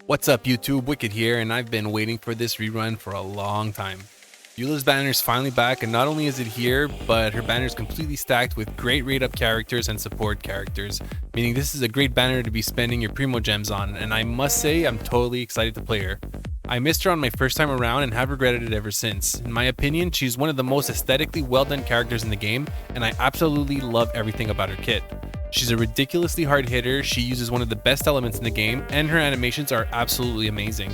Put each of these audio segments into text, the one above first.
What's up YouTube, Wicked here, and I've been waiting for this rerun for a long time. Eula's banner is finally back, and not only is it here, but her banner is completely stacked with great rate up characters and support characters, meaning this is a great banner to be spending your primo gems on, and I must say I'm totally excited to play her. I missed her on my first time around and have regretted it ever since. In my opinion, she's one of the most aesthetically well done characters in the game, and I absolutely love everything about her kit. She's a ridiculously hard hitter, she uses one of the best elements in the game, and her animations are absolutely amazing.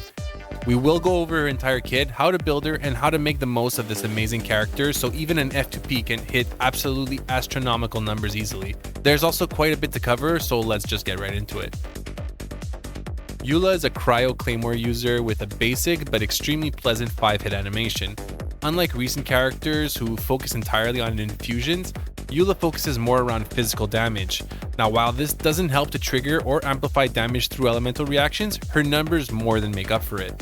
We will go over her entire kit, how to build her, and how to make the most of this amazing character so even an F2P can hit absolutely astronomical numbers easily. There's also quite a bit to cover, so let's just get right into it. Eula is a cryo claymore user with a basic but extremely pleasant 5-hit animation. Unlike recent characters who focus entirely on infusions, Eula focuses more around physical damage. Now while this doesn't help to trigger or amplify damage through elemental reactions, her numbers more than make up for it.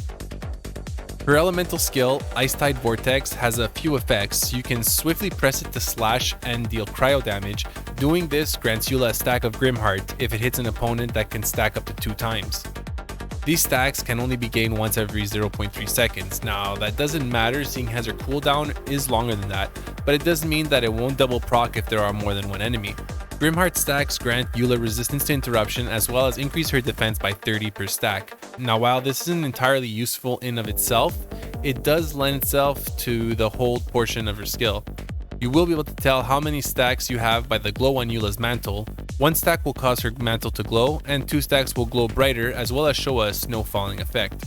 Her elemental skill, Ice Tide Vortex, has a few effects. You can swiftly press it to slash and deal cryo damage. Doing this grants Eula a stack of Grimheart if it hits an opponent that can stack up to 2 times. These stacks can only be gained once every 0.3 seconds. Now that doesn't matter seeing as her cooldown is longer than that, but it does mean that it won't double proc if there are more than one enemy. Grimheart stacks grant Eula resistance to interruption as well as increase her defense by 30 per stack. Now while this isn't entirely useful in of itself, it does lend itself to the hold portion of her skill. You will be able to tell how many stacks you have by the glow on Eula's mantle. 1 stack will cause her mantle to glow, and 2 stacks will glow brighter as well as show a snow falling effect.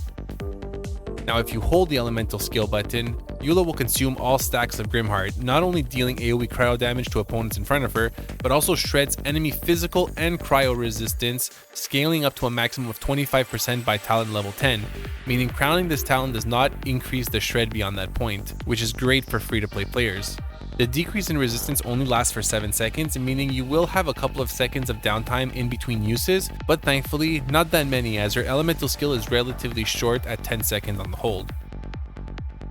Now if you hold the elemental skill button, Eula will consume all stacks of Grimheart, not only dealing AoE cryo damage to opponents in front of her, but also shreds enemy physical and cryo resistance, scaling up to a maximum of 25% by talent level 10, meaning crowning this talent does not increase the shred beyond that point, which is great for free-to-play players. The decrease in resistance only lasts for 7 seconds, meaning you will have a couple of seconds of downtime in between uses, but thankfully not that many as her elemental skill is relatively short at 10 seconds on the hold.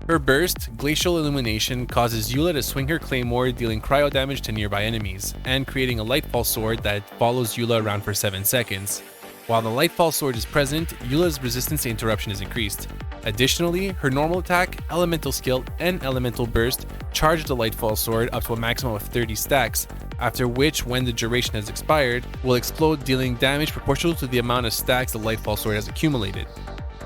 Her burst, Glacial Illumination, causes Eula to swing her claymore dealing cryo damage to nearby enemies, and creating a Lightfall sword that follows Eula around for 7 seconds. While the Lightfall sword is present, Eula's resistance to interruption is increased. Additionally, her normal attack, elemental skill, and elemental burst charge the Lightfall sword up to a maximum of 30 stacks, after which, when the duration has expired, will explode dealing damage proportional to the amount of stacks the Lightfall sword has accumulated.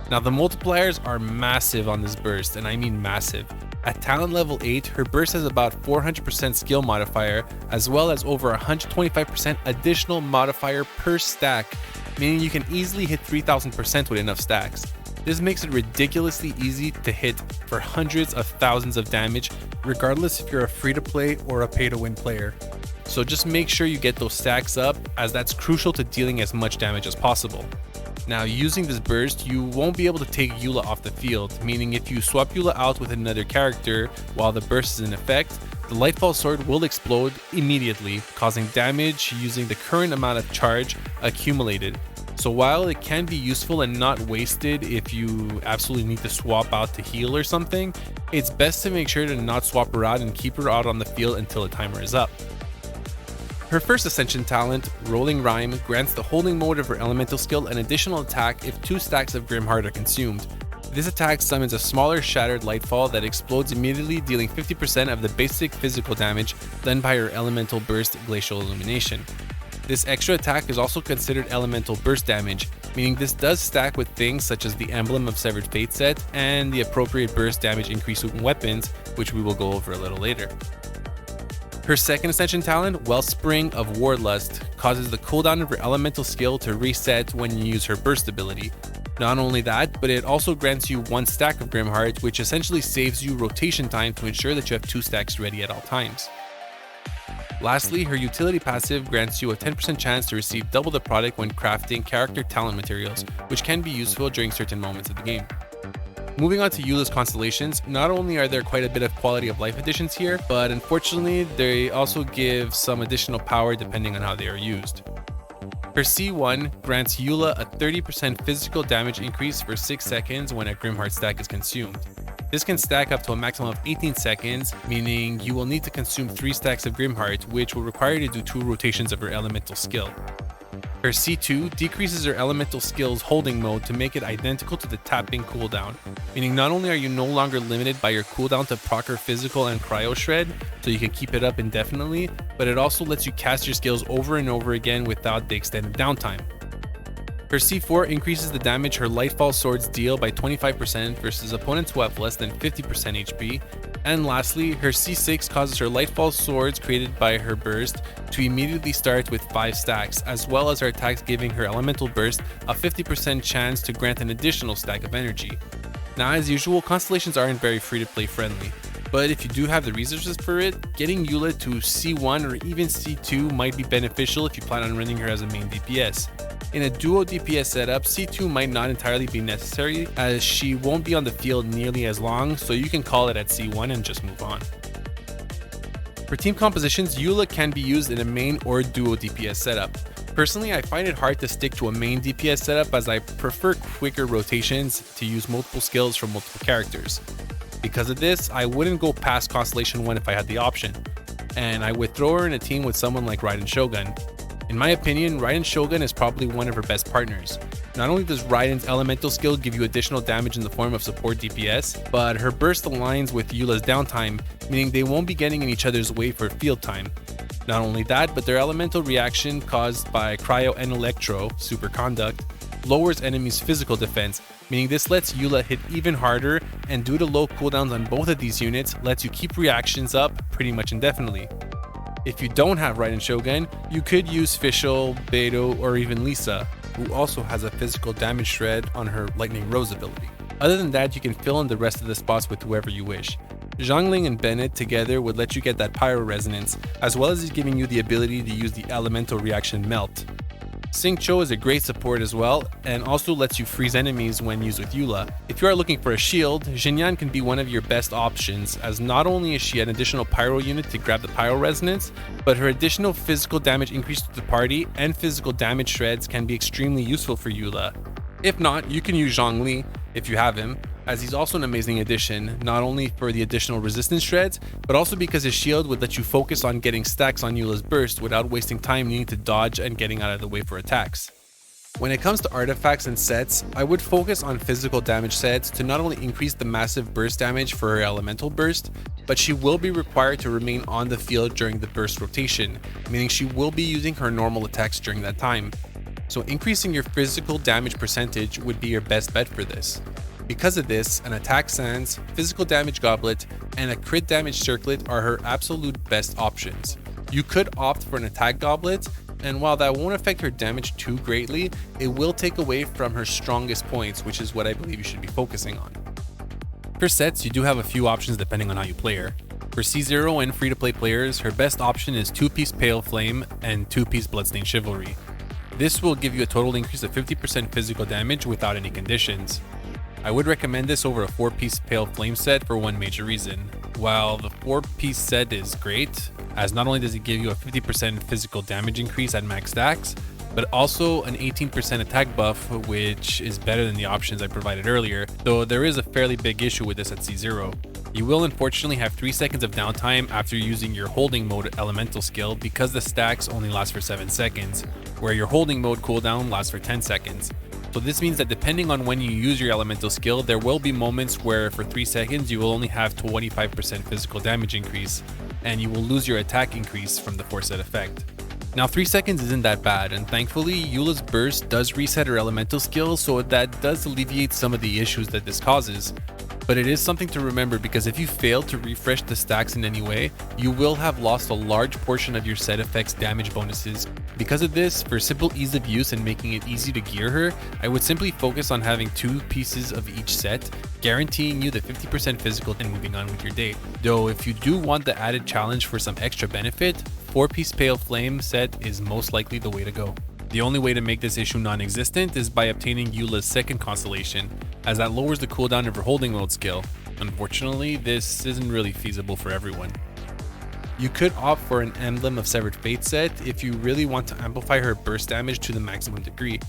Now the multipliers are massive on this burst, and I mean massive. At talent level 8, her burst has about 400% skill modifier, as well as over 125% additional modifier per stack, meaning you can easily hit 3000% with enough stacks. This makes it ridiculously easy to hit for hundreds of thousands of damage, regardless if you're a free-to-play or a pay-to-win player. So just make sure you get those stacks up, as that's crucial to dealing as much damage as possible. Now using this burst, you won't be able to take Eula off the field, meaning if you swap Eula out with another character while the burst is in effect, the Lightfall sword will explode immediately, causing damage using the current amount of charge accumulated. So while it can be useful and not wasted if you absolutely need to swap out to heal or something, it's best to make sure to not swap her out and keep her out on the field until the timer is up. Her first Ascension talent, Rolling Rhyme, grants the holding mode of her elemental skill an additional attack if 2 stacks of Grimheart are consumed. This attack summons a smaller shattered Lightfall that explodes immediately, dealing 50% of the basic physical damage done by her elemental burst, Glacial Illumination. This extra attack is also considered elemental burst damage, meaning this does stack with things such as the Emblem of Severed Fate set and the appropriate burst damage increase with weapons, which we will go over a little later. Her second Ascension talent, Wellspring of Warlust, causes the cooldown of her elemental skill to reset when you use her burst ability. Not only that, but it also grants you 1 stack of Grimheart, which essentially saves you rotation time to ensure that you have 2 stacks ready at all times. Lastly, her utility passive grants you a 10% chance to receive double the product when crafting character talent materials, which can be useful during certain moments of the game. Moving on to Eula's Constellations, not only are there quite a bit of quality of life additions here, but unfortunately they also give some additional power depending on how they are used. Her C1 grants Eula a 30% physical damage increase for 6 seconds when a Grimheart stack is consumed. This can stack up to a maximum of 18 seconds, meaning you will need to consume 3 stacks of Grimheart, which will require you to do 2 rotations of her elemental skill. Her C2 decreases her elemental skill's holding mode to make it identical to the tapping cooldown, meaning not only are you no longer limited by your cooldown to proc her physical and cryo shred, so you can keep it up indefinitely, but it also lets you cast your skills over and over again without the extended downtime. Her C4 increases the damage her Lightfall swords deal by 25% versus opponents who have less than 50% HP. And lastly, her C6 causes her Lightfall swords created by her burst to immediately start with 5 stacks, as well as her attacks giving her elemental burst a 50% chance to grant an additional stack of energy. Now, as usual, Constellations aren't very free-to-play friendly, but if you do have the resources for it, getting Eula to C1 or even C2 might be beneficial if you plan on running her as a main DPS. In a duo DPS setup, C2 might not entirely be necessary as she won't be on the field nearly as long, so you can call it at C1 and just move on. For team compositions, Eula can be used in a main or duo DPS setup. Personally, I find it hard to stick to a main DPS setup as I prefer quicker rotations to use multiple skills from multiple characters. Because of this, I wouldn't go past Constellation 1 if I had the option, and I would throw her in a team with someone like Raiden Shogun. In my opinion, Raiden Shogun is probably one of her best partners. Not only does Raiden's elemental skill give you additional damage in the form of support DPS, but her burst aligns with Eula's downtime, meaning they won't be getting in each other's way for field time. Not only that, but their elemental reaction caused by Cryo and Electro, Superconduct, lowers enemies' physical defense, meaning this lets Eula hit even harder, and due to low cooldowns on both of these units, lets you keep reactions up pretty much indefinitely. If you don't have Raiden Shogun, you could use Fischl, Beidou, or even Lisa, who also has a physical damage shred on her Lightning Rose ability. Other than that, you can fill in the rest of the spots with whoever you wish. Zhongling and Bennett together would let you get that pyro resonance, as well as giving you the ability to use the elemental reaction Melt. Xingqiu is a great support as well, and also lets you freeze enemies when used with Eula. If you are looking for a shield, Xinyan can be one of your best options, as not only is she an additional pyro unit to grab the pyro resonance, but her additional physical damage increase to the party and physical damage shreds can be extremely useful for Eula. If not, you can use Zhongli, if you have him, as he's also an amazing addition, not only for the additional resistance shreds, but also because his shield would let you focus on getting stacks on Eula's burst without wasting time needing to dodge and getting out of the way for attacks. When it comes to artifacts and sets, I would focus on physical damage sets to not only increase the massive burst damage for her elemental burst, but she will be required to remain on the field during the burst rotation, meaning she will be using her normal attacks during that time. So increasing your physical damage percentage would be your best bet for this. Because of this, an attack sands, physical damage goblet, and a crit damage circlet are her absolute best options. You could opt for an attack goblet, and while that won't affect her damage too greatly, it will take away from her strongest points, which is what I believe you should be focusing on. For sets, you do have a few options depending on how you play her. For C0 and free-to-play players, her best option is 2-piece Pale Flame and 2-piece Bloodstained Chivalry. This will give you a total increase of 50% physical damage without any conditions. I would recommend this over a 4-piece Pale Flame set for one major reason. While the 4-piece set is great, as not only does it give you a 50% physical damage increase at max stacks, but also an 18% attack buff, which is better than the options I provided earlier, though there is a fairly big issue with this at C0. You will unfortunately have 3 seconds of downtime after using your holding mode elemental skill because the stacks only last for 7 seconds, where your holding mode cooldown lasts for 10 seconds. So this means that depending on when you use your elemental skill, there will be moments where for 3 seconds you will only have 25% physical damage increase, and you will lose your attack increase from the foresaid effect. Now 3 seconds isn't that bad, and thankfully Eula's burst does reset her elemental skill, so that does alleviate some of the issues that this causes. But it is something to remember because if you fail to refresh the stacks in any way, you will have lost a large portion of your set effects damage bonuses. Because of this, for simple ease of use and making it easy to gear her, I would simply focus on having 2 pieces of each set, guaranteeing you the 50% physical and moving on with your day. Though if you do want the added challenge for some extra benefit, 4-piece Pale Flame set is most likely the way to go. The only way to make this issue non-existent is by obtaining Eula's second constellation, as that lowers the cooldown of her holding mode skill. Unfortunately, this isn't really feasible for everyone. You could opt for an Emblem of Severed Fate set if you really want to amplify her burst damage to the maximum degree.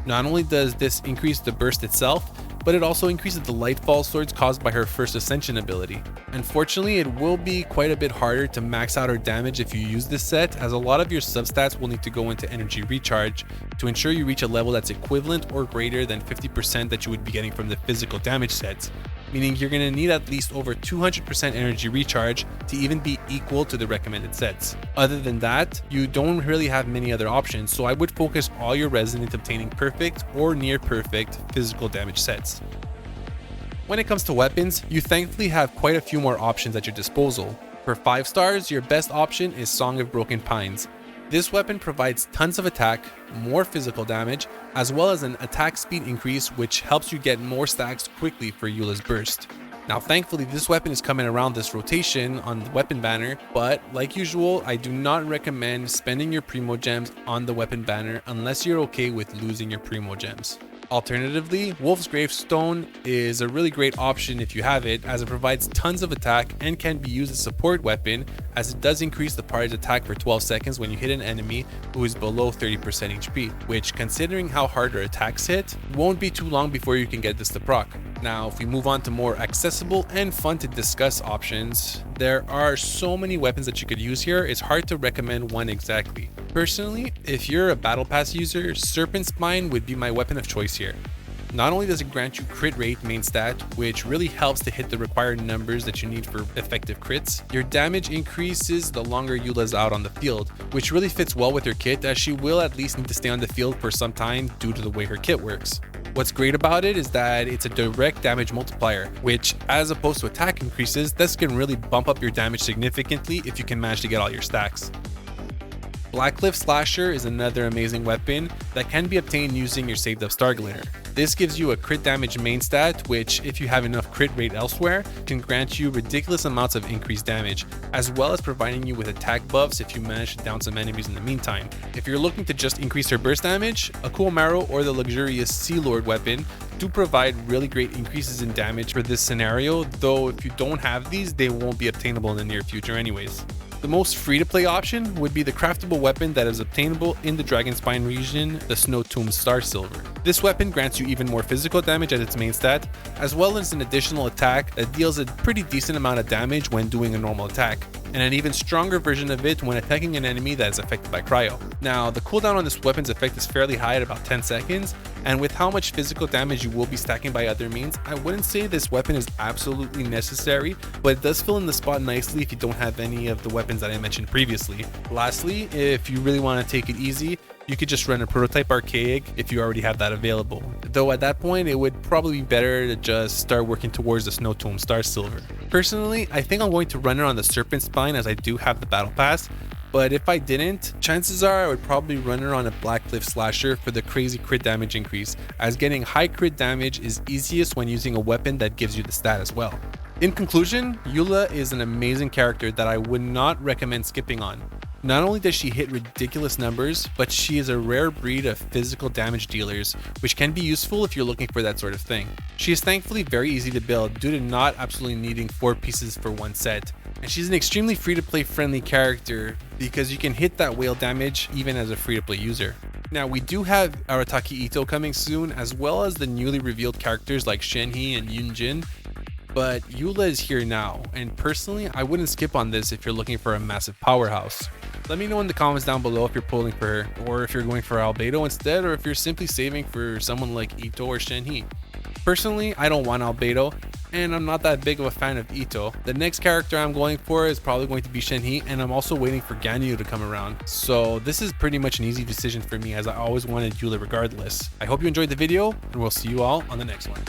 Not only does this increase the burst itself, but it also increases the lightfall swords caused by her first Ascension ability. Unfortunately, it will be quite a bit harder to max out her damage if you use this set, as a lot of your substats will need to go into energy recharge to ensure you reach a level that's equivalent or greater than 50% that you would be getting from the physical damage sets, meaning you're going to need at least over 200% energy recharge to even be equal to the recommended sets. Other than that, you don't really have many other options, so I would focus all your resin into obtaining perfect or near perfect physical damage sets. When it comes to weapons, you thankfully have quite a few more options at your disposal. For 5 stars, your best option is Song of Broken Pines. This weapon provides tons of attack, more physical damage, as well as an attack speed increase which helps you get more stacks quickly for Eula's burst. Now thankfully this weapon is coming around this rotation on the weapon banner, but like usual I do not recommend spending your primo gems on the weapon banner unless you're okay with losing your primo gems. Alternatively, Wolf's Gravestone is a really great option if you have it, as it provides tons of attack and can be used as a support weapon, as it does increase the party's attack for 12 seconds when you hit an enemy who is below 30% HP, which, considering how hard her attacks hit, won't be too long before you can get this to proc. Now, if we move on to more accessible and fun to discuss options, there are so many weapons that you could use here, it's hard to recommend one exactly. Personally, if you're a Battle Pass user, Serpent Spine would be my weapon of choice here. Not only does it grant you crit rate main stat, which really helps to hit the required numbers that you need for effective crits, your damage increases the longer Eula's out on the field, which really fits well with her kit, as she will at least need to stay on the field for some time due to the way her kit works. What's great about it is that it's a direct damage multiplier, which, as opposed to attack increases, this can really bump up your damage significantly if you can manage to get all your stacks. Blackcliff Slasher is another amazing weapon that can be obtained using your saved up Starglinner. This gives you a crit damage main stat, which, if you have enough crit rate elsewhere, can grant you ridiculous amounts of increased damage, as well as providing you with attack buffs if you manage to down some enemies in the meantime. If you're looking to just increase her burst damage, a Cool Marrow or the luxurious Sea Lord weapon do provide really great increases in damage for this scenario, though if you don't have these, they won't be obtainable in the near future anyways. The most free-to-play option would be the craftable weapon that is obtainable in the Dragonspine region, the Snow Tomb Star Silver. This weapon grants you even more physical damage at its main stat, as well as an additional attack that deals a pretty decent amount of damage when doing a normal attack, and an even stronger version of it when attacking an enemy that is affected by cryo. Now, the cooldown on this weapon's effect is fairly high at about 10 seconds, and with how much physical damage you will be stacking by other means, I wouldn't say this weapon is absolutely necessary, but it does fill in the spot nicely if you don't have any of the weapons that I mentioned previously. Lastly, if you really want to take it easy, you could just run a prototype archaic if you already have that available. Though at that point, it would probably be better to just start working towards the Snow Tomb Star Silver. Personally, I think I'm going to run it on the Serpent Spine as I do have the Battle Pass, but if I didn't, chances are I would probably run her on a Blackcliff Slasher for the crazy crit damage increase, as getting high crit damage is easiest when using a weapon that gives you the stat as well. In conclusion, Eula is an amazing character that I would not recommend skipping on. Not only does she hit ridiculous numbers, but she is a rare breed of physical damage dealers, which can be useful if you're looking for that sort of thing. She is thankfully very easy to build due to not absolutely needing 4 pieces for one set, and she's an extremely free-to-play friendly character because you can hit that whale damage even as a free-to-play user. Now, we do have Arataki Ito coming soon, as well as the newly revealed characters like Shenhe and Yunjin, but Eula is here now, and personally, I wouldn't skip on this if you're looking for a massive powerhouse. Let me know in the comments down below if you're pulling for her, or if you're going for Albedo instead, or if you're simply saving for someone like Ito or Shenhe. Personally, I don't want Albedo, and I'm not that big of a fan of Ito. The next character I'm going for is probably going to be Shenhe, and I'm also waiting for Ganyu to come around. So this is pretty much an easy decision for me, as I always wanted Eula regardless. I hope you enjoyed the video, and we'll see you all on the next one.